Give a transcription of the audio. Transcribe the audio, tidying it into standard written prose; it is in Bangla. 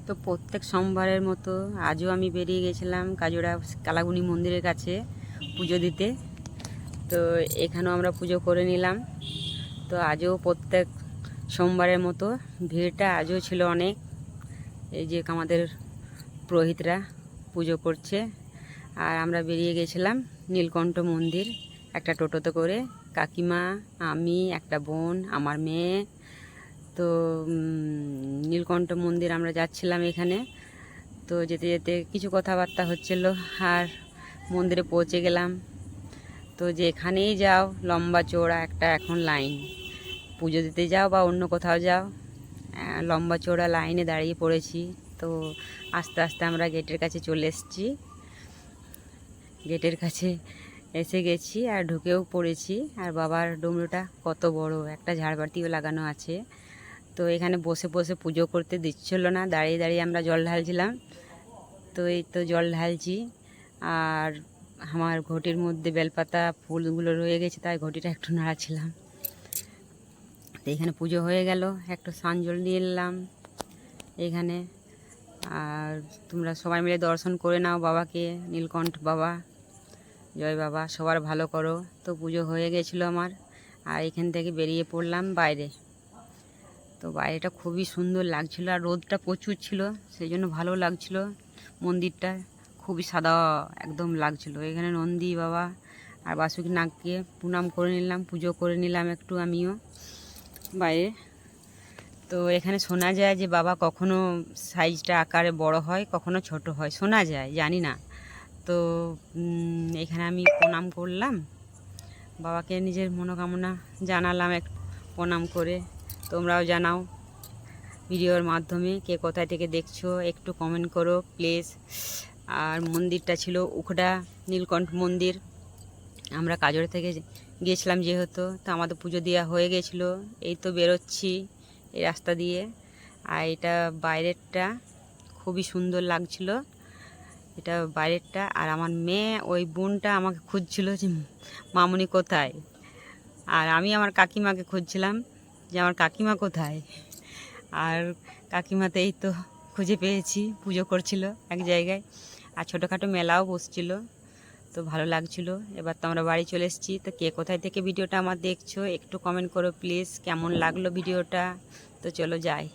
তো প্রত্যেক সোমবারের মতো আজও আমি বেরিয়ে গেছিলাম কাজুড়া কালাগুনি মন্দিরের কাছে পুজো দিতে। তো এখানেও আমরা পুজো করে নিলাম। তো আজও প্রত্যেক সোমবারের মতো ভিড়টা আজও ছিল অনেক। এই যে আমাদের পুরোহিতরা পুজো করছে, আর আমরা বেরিয়ে গেছিলাম নীলকণ্ঠ মন্দির একটা টোটোতে করে। কাকিমা, আমি, একটা বোন, আমার মেয়ে। তো নীলকণ্ঠ মন্দির আমরা যাচ্ছিলাম এখানে। তো যেতে যেতে কিছু কথাবার্তা হচ্ছিল, আর মন্দিরে পৌঁছে গেলাম। তো যেখানেই যাও লম্বা চওড়া একটা এখন লাইন, পুজো দিতে যাও বা অন্য কোথাও যাও, লম্বা চওড়া লাইনে দাঁড়িয়ে পড়েছি। তো আস্তে আস্তে আমরা গেটের কাছে চলে এসেছি। গেটের কাছে এসে গেছি আর ঢুকেও পড়েছি। আর বাবার ডমরুটা কত বড়, একটা ঝাড়বাতিও লাগানো আছে। তো এখানে বসে বসে পুজো করতে দিচ্ছিল না, দাঁড়িয়ে দাঁড়িয়ে আমরা জল ঢালছিলাম। তো এই তো জল ঢালছি, আর আমার ঘটির মধ্যে বেলপাতা ফুলগুলো রয়ে গেছে, তাই ঘটিটা একটু নাড়াচ্ছিলাম। তো এখানে পুজো হয়ে গেল, একটু স্নান জল নিয়ে এলাম এখানে। আর তোমরা সবাই মিলে দর্শন করে নাও বাবাকে, নীলকণ্ঠ বাবা, জয় বাবা, সবার ভালো করো। তো পুজো হয়ে গেছিলো আমার, আর এখান থেকে বেরিয়ে পড়লাম বাইরে। তো বাইরেটা খুবই সুন্দর লাগছিল, আর রোদটা প্রচুর ছিল, সেই জন্য ভালো লাগছিল। মন্দিরটা খুবই সাদা একদম লাগছিল। এখানে নন্দী বাবা আর বাসুকি নাগকে প্রণাম করে নিলাম, পুজো করে নিলাম একটু আমিও বাইরে। তো এখানে শোনা যায় যে বাবা কখনো সাইজটা আকারে বড় হয়, কখনো ছোট হয়, শোনা যায়, জানি না। তো এখানে আমি প্রণাম করলাম বাবাকে, নিজের মনোকামনা জানালাম এক প্রণাম করে। তোমরাও জানাও ভিডিওর মাধ্যমে, কে কোথায় থেকে দেখছো একটু কমেন্ট করো প্লিজ। আর মন্দিরটা ছিল উখড়া নীলকণ্ঠ মন্দির। আমরা কাজড় থেকে গিয়েছিলাম যেহেতু, তো আমাদের পুজো দেওয়া হয়ে গেছিলো। এই তো বেরোচ্ছি এই রাস্তা দিয়ে। আর এটা বাইরেরটা খুবই সুন্দর লাগছিল, এটা বাইরেরটা। আর আমার মেয়ে ওই বোনটা আমাকে খুঁজছিল যে মামুনি কোথায়, আর আমি আমার কাকিমাকে খুঁজছিলাম যে আমার কাকিমা কোথায়। আর কাকিমাতে এই তো খুঁজে পেয়েছি, পুজো করছিল এক জায়গায়, আর ছোটোখাটো মেলাও বসছিল। তো ভালো লাগছিল। এবার তো আমরা বাড়ি চলে এসেছি। তো কে কোথায় থেকে ভিডিওটা আমার দেখছো একটু কমেন্ট করো প্লিজ, কেমন লাগলো ভিডিওটা। তো চলো যাই।